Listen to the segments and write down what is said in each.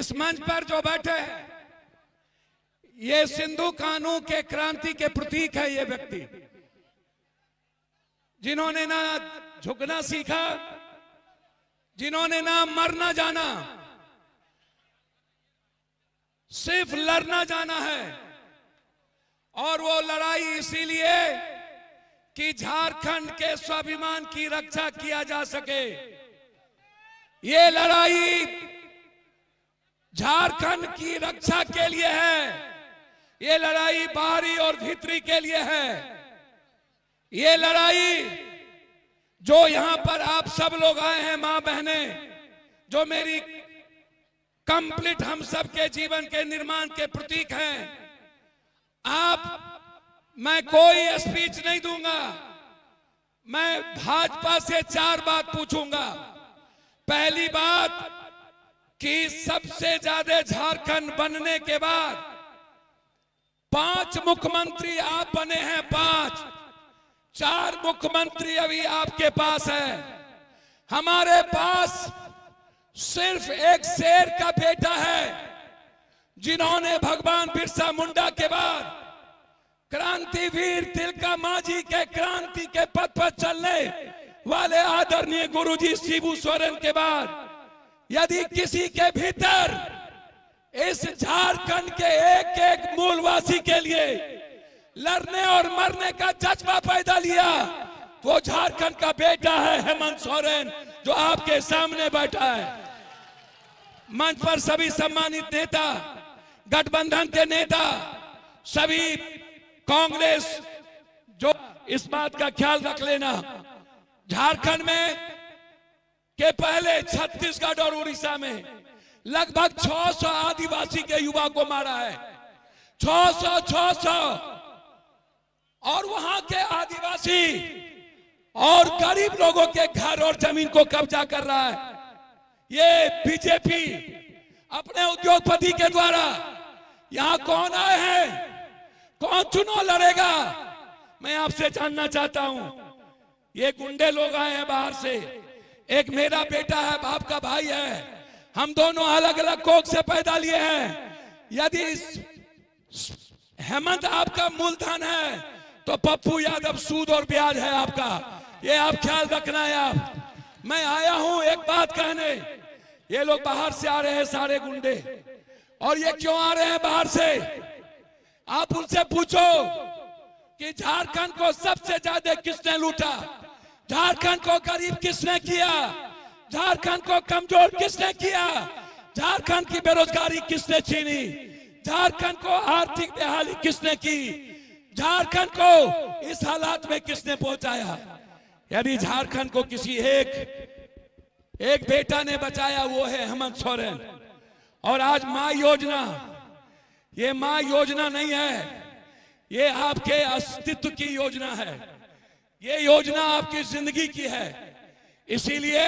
इस मंच पर जो बैठे हैं ये सिंधु कानून के क्रांति के प्रतीक है। ये व्यक्ति जिन्होंने ना झुकना सीखा, जिन्होंने ना मरना जाना, सिर्फ लड़ना जाना है। और वो लड़ाई इसीलिए कि झारखंड के स्वाभिमान की रक्षा किया जा सके। ये लड़ाई झारखंड की रक्षा के लिए है। ये लड़ाई बाहरी और भीतरी के लिए है। ये लड़ाई जो यहां पर आप सब लोग आए हैं, मां बहने, जो मेरी कंप्लीट हम सब के जीवन के निर्माण के प्रतीक हैं। मैं कोई स्पीच नहीं दूंगा, मैं भाजपा से 4 बात पूछूंगा। पहली बात कि सबसे ज्यादा झारखंड बनने के बाद 5 मुख्यमंत्री आप बने हैं, 4 मुख्यमंत्री अभी आपके पास है। हमारे पास सिर्फ एक शेर का बेटा है जिन्होंने भगवान बिरसा मुंडा के बाद क्रांतिवीर तिलका मांझी के क्रांति के पथ पर चलने वाले आदरणीय गुरुजी शिबू सोरेन के बाद यदि किसी के भीतर इस झारखंड के एक एक मूलवासी के लिए लड़ने और मरने का जज्बा पैदा लिया वो झारखंड का बेटा है हेमंत सोरेन, जो आपके सामने बैठा है। मंच पर सभी सम्मानित नेता, गठबंधन के नेता, सभी कांग्रेस, जो इस बात का ख्याल रख लेना, झारखंड में के पहले छत्तीसगढ़ और उड़ीसा में लगभग 600 आदिवासी के युवा को मारा है। 600 और वहां के आदिवासी और गरीब लोगों के घर और जमीन को कब्जा कर रहा है। ये बीजेपी अपने उद्योगपति के द्वारा यहां कौन आए हैं, कौन चुनाव लड़ेगा, मैं आपसे जानना चाहता हूं। ये गुंडे लोग आए हैं बाहर से। एक मेरा बेटा है, बाप का भाई है, हम दोनों अलग अलग कोख से पैदा लिए हैं। यदि हेमंत आपका मूलधन है तो पप्पू यादव सूद और ब्याज है आपका, ये आप ख्याल रखना है। आप मैं आया हूं एक बात कहने, ये लोग बाहर से आ रहे हैं सारे गुंडे, और ये क्यों आ रहे हैं बाहर से? आप उनसे पूछो कि झारखंड को सबसे ज्यादा किसने लूटा, झारखंड को गरीब किसने किया, झारखंड को कमजोर किसने किया, झारखंड की बेरोजगारी किसने छीनी, झारखंड को आर्थिक बेहाली किसने की, झारखंड को इस हालात में किसने पहुंचाया। यदि झारखंड को किसी एक बेटा ने बचाया वो है हेमंत सोरेन। और आज मां योजना, ये मां योजना नहीं है, ये आपके अस्तित्व की योजना है, ये योजना आपकी जिंदगी की है। इसीलिए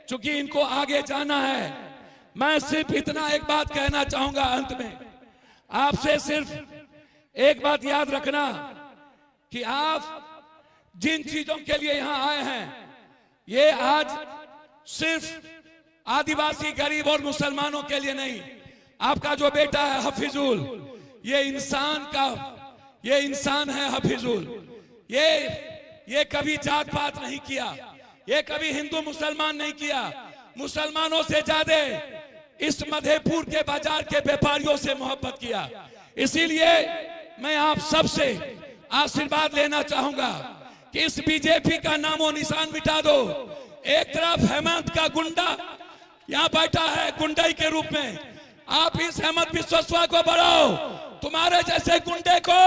चूंकि इनको आगे जाना है, मैं सिर्फ इतना एक बात कहना चाहूंगा अंत में आपसे। सिर्फ एक बात याद रखना कि आप जिन चीजों के लिए यहां आए हैं, ये आज सिर्फ आदिवासी, गरीब और मुसलमानों के लिए नहीं। आपका जो बेटा है हफीजुल, ये इंसान है हफीजुल। ये कभी जात पात नहीं किया, ये कभी हिंदू मुसलमान नहीं किया। मुसलमानों से ज्यादा इस मधेपुर के बाजार के व्यापारियों से मोहब्बत किया। इसीलिए मैं आप सबसे आशीर्वाद लेना चाहूंगा कि इस बीजेपी का नामो निशान मिटा दो। एक तरफ हेमंत का गुंडा यहां बैठा है गुंडाई के रूप में, आप इस हेमंत बिस्वा को बढ़ाओ। तुम्हारे जैसे गुंडे को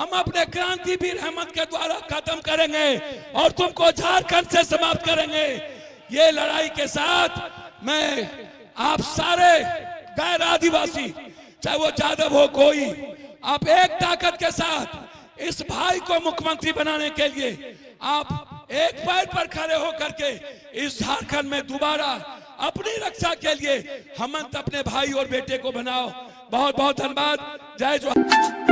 हम अपने क्रांतिवीर हेमंत के द्वारा खत्म करेंगे और तुमको झारखंड से समाप्त करेंगे। ये लड़ाई के साथ मैं आप सारे गैर आदिवासी, चाहे वो यादव हो कोई, आप एक ताकत के साथ इस भाई को मुख्यमंत्री बनाने के लिए आप एक पैर पर खड़े होकर के इस झारखंड में दोबारा अपनी रक्षा के लिए हेमंत अपने भाई और बेटे को बनाओ। बहुत बहुत धन्यवाद। जय जवाहर।